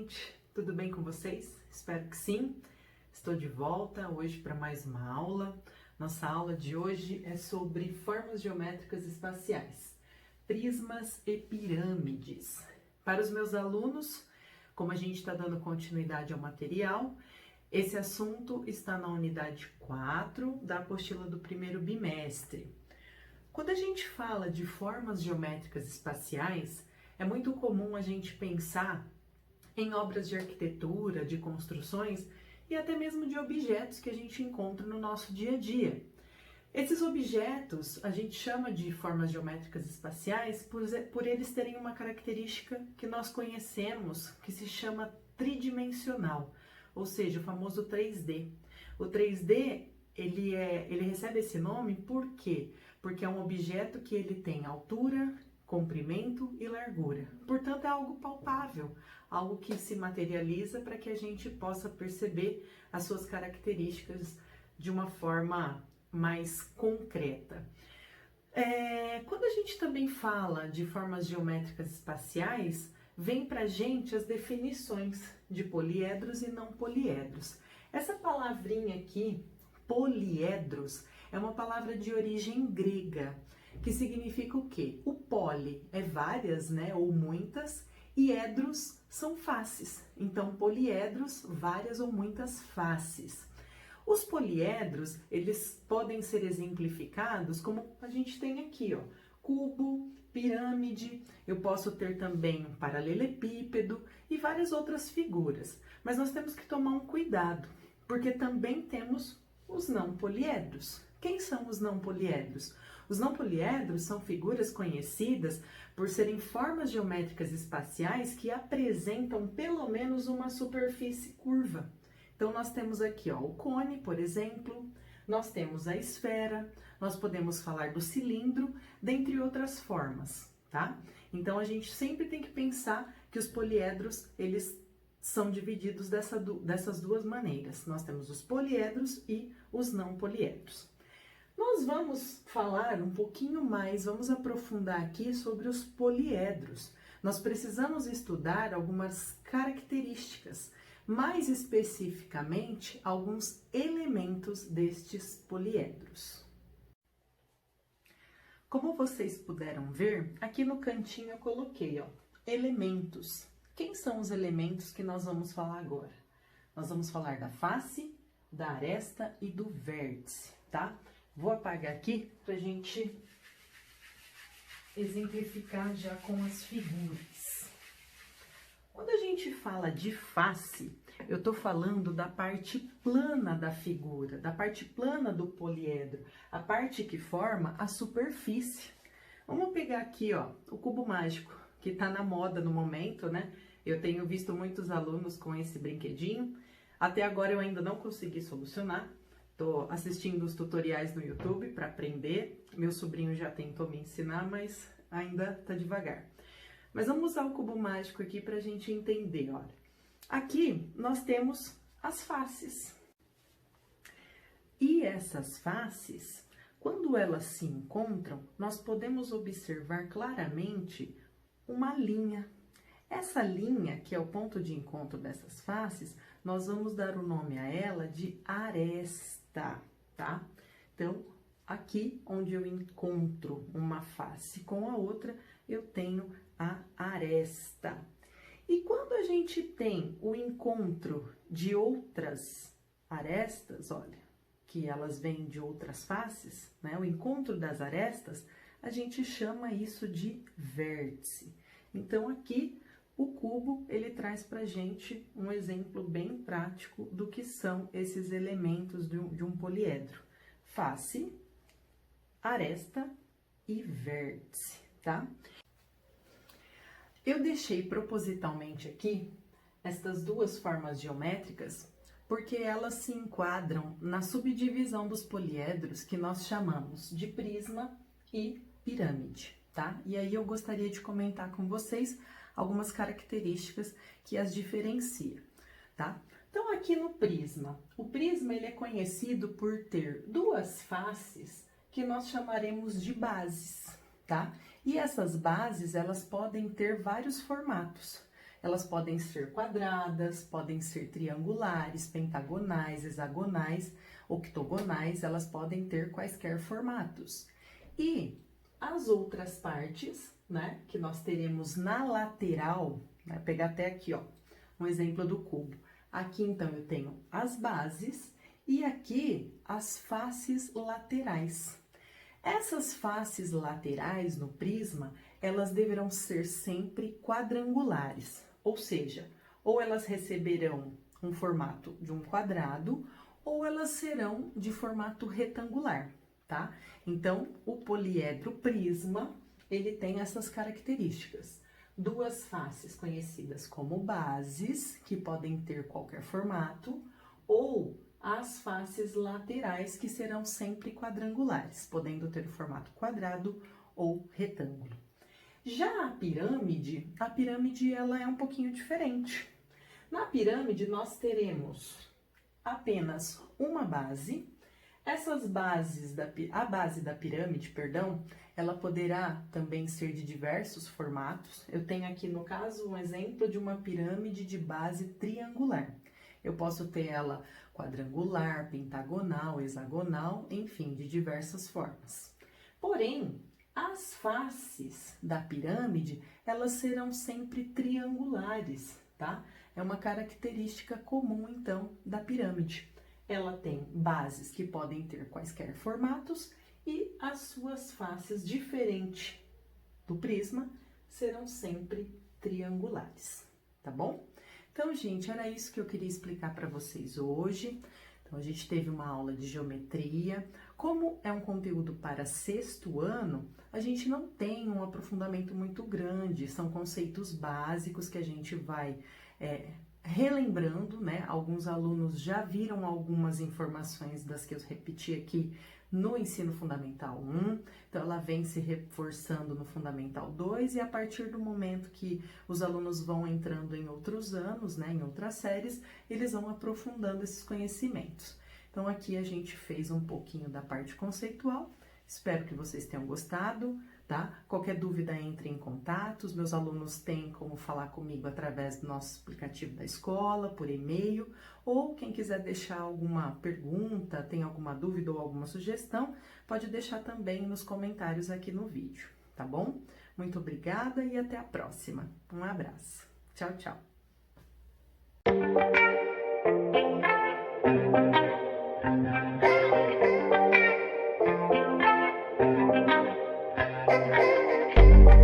gente! Tudo bem com vocês? Espero que sim. Estou de volta hoje para mais uma aula. Nossa aula de hoje é sobre formas geométricas espaciais, prismas e pirâmides. Para os meus alunos, como a gente está dando continuidade ao material, esse assunto está na unidade 4 da apostila do primeiro bimestre. Quando a gente fala de formas geométricas espaciais, é muito comum a gente pensar em obras de arquitetura, de construções e até mesmo de objetos que a gente encontra no nosso dia a dia. Esses objetos a gente chama de formas geométricas espaciais por eles terem uma característica que nós conhecemos, que se chama tridimensional, ou seja, o famoso 3D. O 3D, ele recebe esse nome por quê? Porque é um objeto que ele tem altura, comprimento e largura. Portanto, é algo palpável, algo que se materializa para que a gente possa perceber as suas características de uma forma mais concreta. Quando a gente também fala de formas geométricas espaciais, vem para a gente as definições de poliedros e não poliedros. Essa palavrinha aqui, poliedros, é uma palavra de origem grega, que significa o quê? O poli é várias, né, ou muitas, e edros são faces. Então, poliedros, várias ou muitas faces. Os poliedros, eles podem ser exemplificados como a gente tem aqui, ó, cubo, pirâmide, eu posso ter também um paralelepípedo e várias outras figuras. Mas nós temos que tomar um cuidado, porque também temos os não poliedros. Quem são os não poliedros? Os não poliedros são figuras conhecidas por serem formas geométricas espaciais que apresentam pelo menos uma superfície curva. Então, nós temos aqui, ó, o cone, por exemplo, nós temos a esfera, nós podemos falar do cilindro, dentre outras formas, tá? Então, a gente sempre tem que pensar que os poliedros, eles são divididos dessas duas maneiras. Nós temos os poliedros e os não poliedros. Nós vamos falar um pouquinho mais, vamos aprofundar aqui sobre os poliedros. Nós precisamos estudar algumas características, mais especificamente, alguns elementos destes poliedros. Como vocês puderam ver, aqui no cantinho eu coloquei, ó, elementos. Quem são os elementos que nós vamos falar agora? Nós vamos falar da face, da aresta e do vértice, tá? Vou apagar aqui pra gente exemplificar já com as figuras. Quando a gente fala de face, eu tô falando da parte plana da figura, da parte plana do poliedro, a parte que forma a superfície. Vamos pegar aqui, ó, o cubo mágico, que tá na moda no momento, né? Eu tenho visto muitos alunos com esse brinquedinho. Até agora eu ainda não consegui solucionar. Tô assistindo os tutoriais no YouTube para aprender. Meu sobrinho já tentou me ensinar, mas ainda tá devagar. Mas vamos usar o cubo mágico aqui para a gente entender, olha. Aqui nós temos as faces. E essas faces, quando elas se encontram, nós podemos observar claramente uma linha. Essa linha, que é o ponto de encontro dessas faces, nós vamos dar o nome a ela de aresta, tá? Então, aqui onde eu encontro uma face com a outra, eu tenho a aresta. E quando a gente tem o encontro de outras arestas, olha, que elas vêm de outras faces, né? O encontro das arestas, a gente chama isso de vértice. Então, aqui, o cubo, ele traz pra gente um exemplo bem prático do que são esses elementos de um poliedro. Face, aresta e vértice, tá? Eu deixei propositalmente aqui estas duas formas geométricas porque elas se enquadram na subdivisão dos poliedros que nós chamamos de prisma e pirâmide, tá? E aí eu gostaria de comentar com vocês algumas características que as diferenciam, tá? Então, aqui no prisma, o prisma ele é conhecido por ter duas faces que nós chamaremos de bases, tá? E essas bases, elas podem ter vários formatos. Elas podem ser quadradas, podem ser triangulares, pentagonais, hexagonais, octogonais, elas podem ter quaisquer formatos. E as outras partes, né, que nós teremos na lateral, né, pegar até aqui, ó, um exemplo do cubo. Aqui, então, eu tenho as bases e aqui as faces laterais. Essas faces laterais no prisma, elas deverão ser sempre quadrangulares, ou seja, ou elas receberão um formato de um quadrado, ou elas serão de formato retangular, tá? Então, o poliedro prisma, ele tem essas características. Duas faces conhecidas como bases, que podem ter qualquer formato, ou as faces laterais, que serão sempre quadrangulares, podendo ter o formato quadrado ou retângulo. Já a pirâmide ela é um pouquinho diferente. Na pirâmide, nós teremos apenas uma base. Essas bases, a base da pirâmide, perdão, ela poderá também ser de diversos formatos. Eu tenho aqui, no caso, um exemplo de uma pirâmide de base triangular. Eu posso ter ela quadrangular, pentagonal, hexagonal, enfim, de diversas formas. Porém, as faces da pirâmide, elas serão sempre triangulares, tá? É uma característica comum, então, da pirâmide. Ela tem bases que podem ter quaisquer formatos e as suas faces, diferente do prisma, serão sempre triangulares, tá bom? Então, gente, era isso que eu queria explicar para vocês hoje. Então, a gente teve uma aula de geometria. Como é um conteúdo para sexto ano, a gente não tem um aprofundamento muito grande, são conceitos básicos que a gente vai relembrando, né? Alguns alunos já viram algumas informações das que eu repeti aqui no ensino fundamental 1, então ela vem se reforçando no fundamental 2 e a partir do momento que os alunos vão entrando em outros anos, né, em outras séries, eles vão aprofundando esses conhecimentos. Então aqui a gente fez um pouquinho da parte conceitual, espero que vocês tenham gostado, tá? Qualquer dúvida, entre em contato, os meus alunos têm como falar comigo através do nosso aplicativo da escola, por e-mail, ou quem quiser deixar alguma pergunta, tem alguma dúvida ou alguma sugestão, pode deixar também nos comentários aqui no vídeo, tá bom? Muito obrigada e até a próxima. Um abraço. Tchau, tchau. Thank you.